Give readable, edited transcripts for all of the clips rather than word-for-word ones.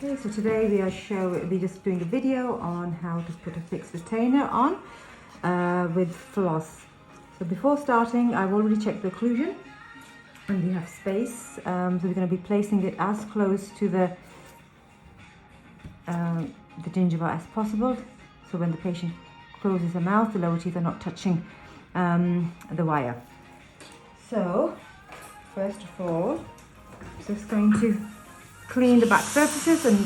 Okay, so today we're just doing a video on how to put a fixed retainer on with floss. So before starting, I've already checked the occlusion and we have space. So we're going to be placing it as close to the gingiva as possible. So when the patient closes the mouth, the lower teeth are not touching the wire. So first of all, just going to clean the back surfaces, and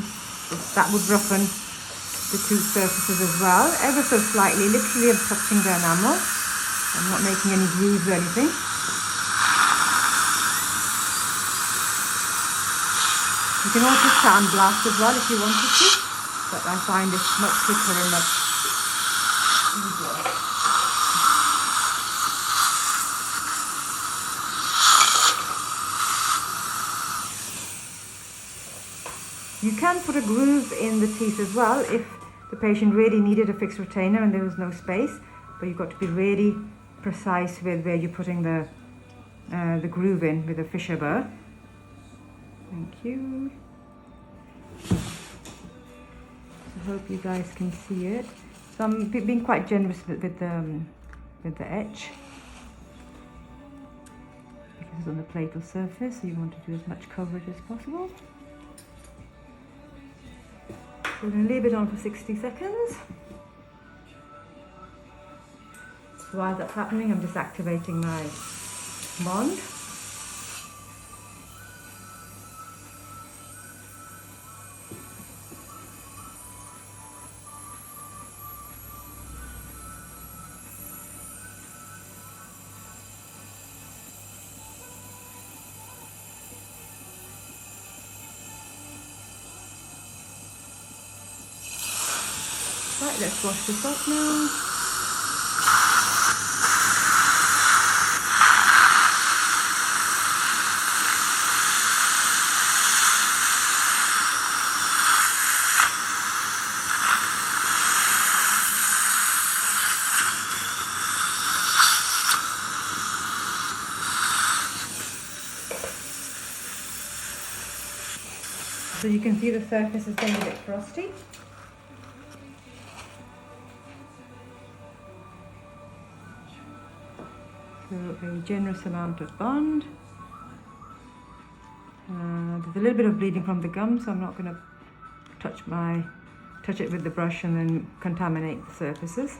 that would roughen the tooth surfaces as well, ever so slightly. Literally I'm touching the enamel. I'm not making any grooves or anything. You can also sandblast as well if you wanted to, but I find it's much quicker and much easier. You can put a groove in the teeth as well if the patient really needed a fixed retainer and there was no space, but you've got to be really precise with where you're putting the groove in with a fissure burr. Thank you. I hope you guys can see it. So I'm being quite generous with the edge, because it's on the platal surface, so you want to do as much coverage as possible. So we're going to leave it on for 60 seconds. So while that's happening, I'm just activating my bond. Right, let's wash this off now. So you can see the surface is getting a bit frosty. So a generous amount of bond. There's a little bit of bleeding from the gum, so I'm not going to touch it with the brush and then contaminate the surfaces.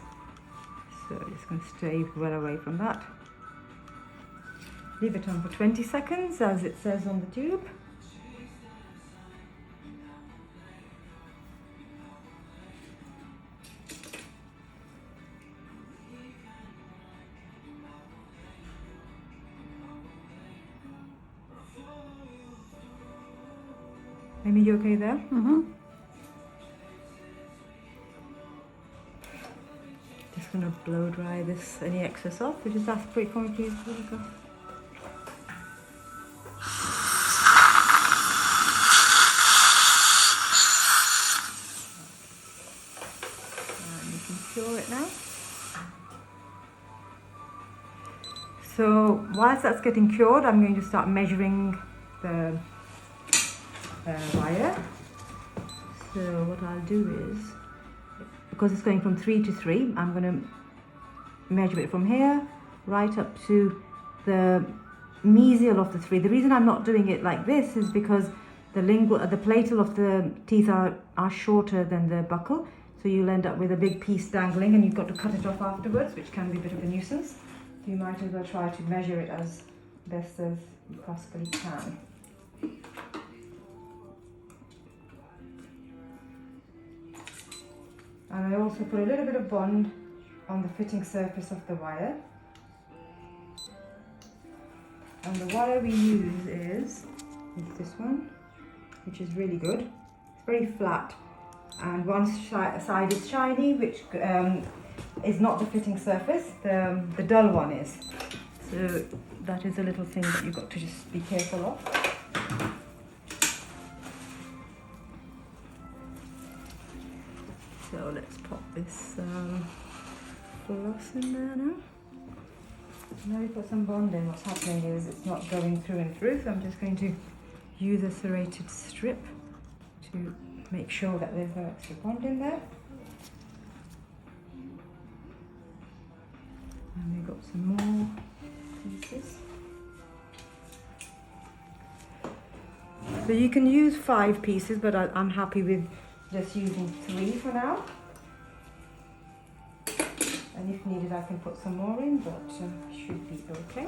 So just going to stay well away from that. Leave it on for 20 seconds as it says on the tube. Amy, you okay there? Mm-hmm. Just going to blow dry any excess off. Would you just aspirate for me, please? Go. And you can cure it now. So whilst that's getting cured, I'm going to start measuring the wire. So what I'll do is, because it's going from 3 to 3, I'm going to measure it from here right up to the mesial of the 3. The reason I'm not doing it like this is because the platal of the teeth are shorter than the buccal, so you'll end up with a big piece dangling and you've got to cut it off afterwards, which can be a bit of a nuisance. So you might as well try to measure it as best as you possibly can. And I also put a little bit of bond on the fitting surface of the wire. And the wire we use is this one, which is really good. It's very flat, and one side is shiny, which is not the fitting surface. The dull one is. So that is a little thing that you've got to just be careful of. So let's pop this floss in there now. Now we put some bond in, what's happening is it's not going through and through, so I'm just going to use a serrated strip to make sure that there's no extra bond in there. And we've got some more pieces. So you can use 5 pieces, but I'm happy with just using 3 for now. And if needed, I can put some more in, but should be okay.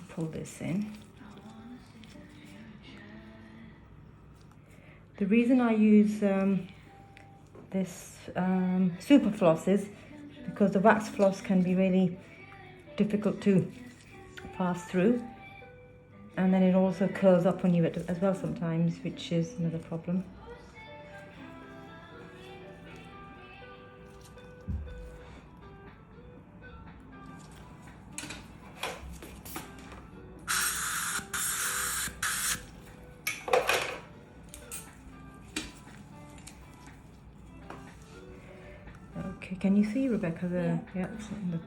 Pull this in. The reason I use this super floss is because the wax floss can be really difficult to pass through, and then it also curls up on you as well sometimes, which is another problem. Okay, can you see, Rebecca? It's in the...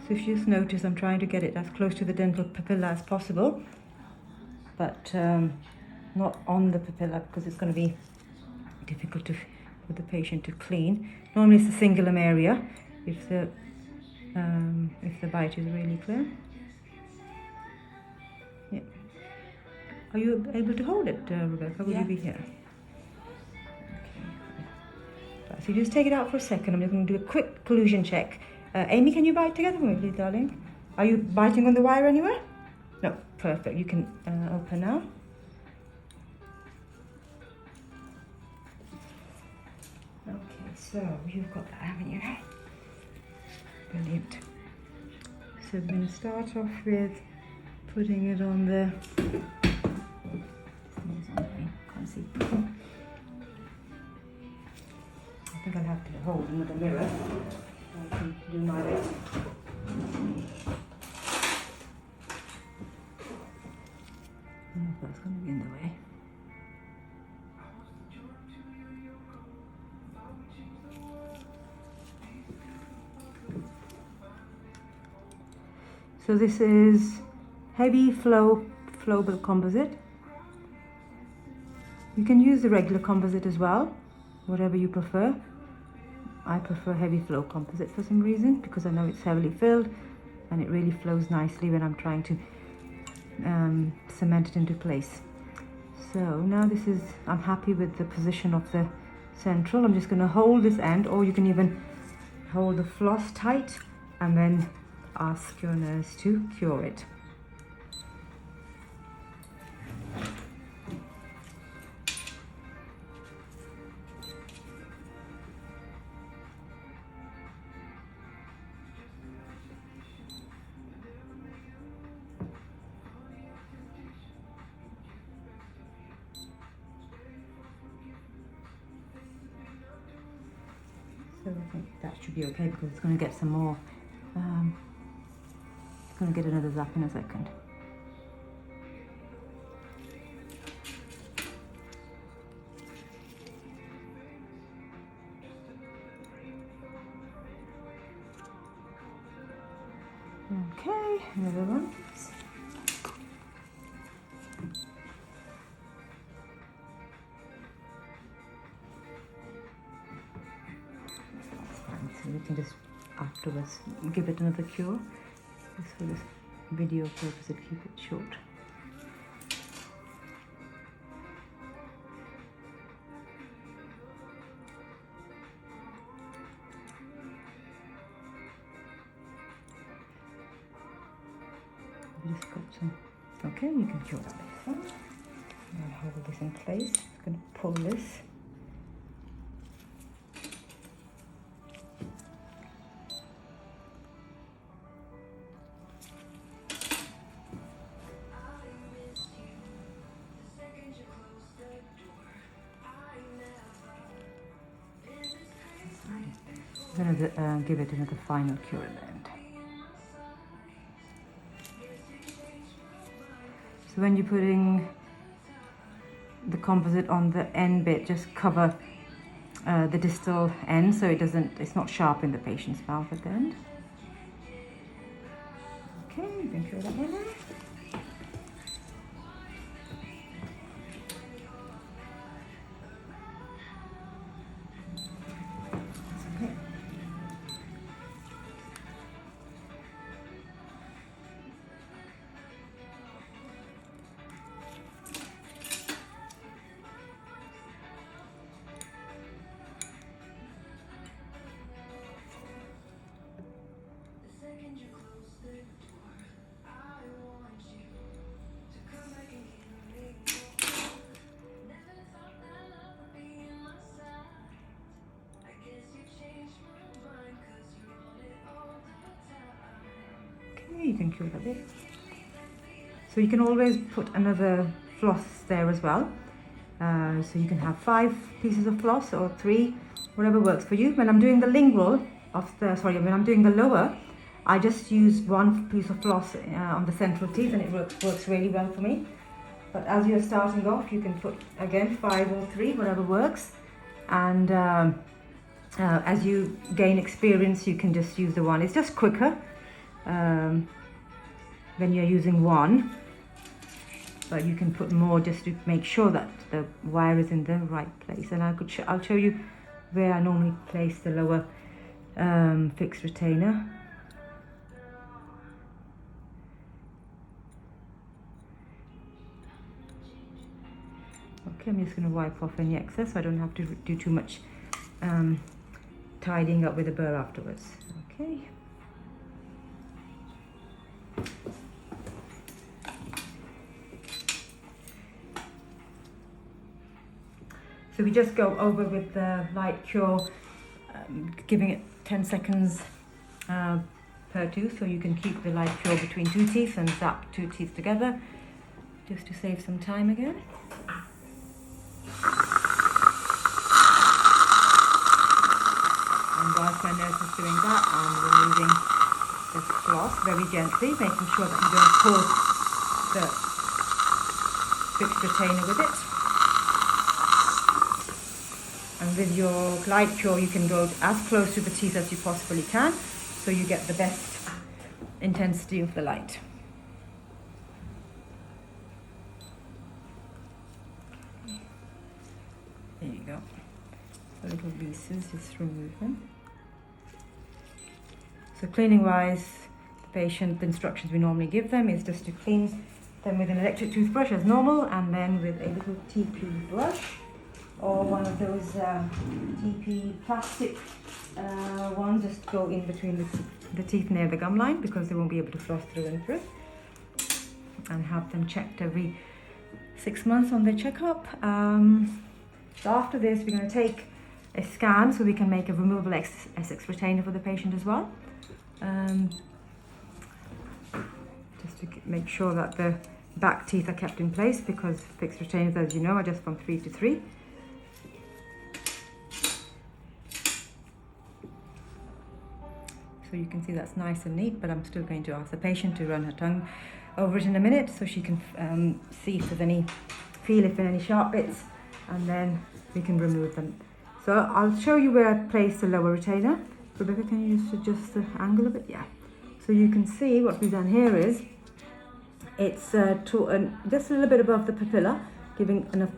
So if you just notice, I'm trying to get it as close to the dental papilla as possible, but not on the papilla because it's going to be difficult for the patient to clean. Normally it's the cingulum area if the bite is really clear. Yeah. Are you able to hold it, Rebecca? Will you be here? So you just take it out for a second. I'm just going to do a quick collusion check. Amy, can you bite together with me, please, darling? Are you biting on the wire anywhere? No, perfect. You can open now. Okay, so you've got that, haven't you? Brilliant. So we're going to start off with putting it on the... Can't see. I think I'll have to hold another mirror. I can do my best. That's going to be in the way. So this is heavy flowable composite. You can use the regular composite as well, whatever you prefer. I prefer heavy flow composite for some reason because I know it's heavily filled and it really flows nicely when I'm trying to cement it into place. So now I'm happy with the position of the central. I'm just going to hold this end, or you can even hold the floss tight and then ask your nurse to cure it. So I think that should be okay because it's going to get some more, it's going to get another zap in a second. Okay, another one. So we can just afterwards give it another cure. Just for this video purpose, it keep it short. Just got some. Okay, you can cure that this one. And hold this in place. I'm going to pull this. I'm going to give it another final cure at the end. So when you're putting the composite on the end bit, just cover the distal end so it's not sharp in the patient's mouth at the end. Okay, you can cure that one now. You can cure that bit. So you can always put another floss there as well. So you can have 5 pieces of floss or 3, whatever works for you. When I'm doing the lingual when I'm doing the lower, I just use 1 piece of floss on the central teeth, and it works really well for me. But as you're starting off, you can put again 5 or 3, whatever works. And as you gain experience, you can just use the 1. It's just quicker when you're using 1, but you can put more just to make sure that the wire is in the right place. And I'll show you where I normally place the lower fixed retainer. Okay, I'm just going to wipe off any excess so I don't have to do too much tidying up with the burr afterwards. Okay. So we just go over with the light cure, giving it 10 seconds per tooth, so you can keep the light cure between 2 teeth and zap 2 teeth together, just to save some time again. And whilst my nurse is doing that, I'm removing the floss very gently, making sure that you don't pull the fixed retainer with it. And with your light cure, you can go as close to the teeth as you possibly can, so you get the best intensity of the light. There you go. The little pieces, just remove them. So cleaning wise, the instructions we normally give them is just to clean them with an electric toothbrush as normal, and then with a little TP brush, or one of those TP plastic ones, just go in between the teeth near the gum line, because they won't be able to floss through and through. And have them checked every 6 months on their checkup. So after this, we're going to take a scan so we can make a removable Essex retainer for the patient as well. Just to make sure that the back teeth are kept in place, because fixed retainers, as you know, are just from 3 to 3. So you can see that's nice and neat, but I'm still going to ask the patient to run her tongue over it in a minute so she can see if there's feel if there are any sharp bits, and then we can remove them. So I'll show you where I place the lower retainer. Rebecca, can you just adjust the angle a bit? Yeah. So you can see what we've done here is, it's just a little bit above the papilla, giving enough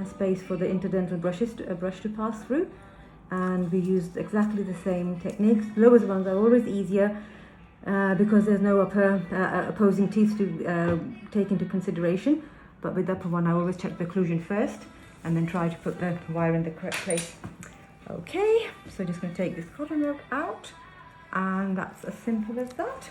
space for the interdental brush to pass through. And we used exactly the same techniques. Lower ones are always easier because there's no opposing teeth to take into consideration. But with the upper one, I always check the occlusion first and then try to put the wire in the correct place. Okay, so just going to take this cotton rod out, and that's as simple as that.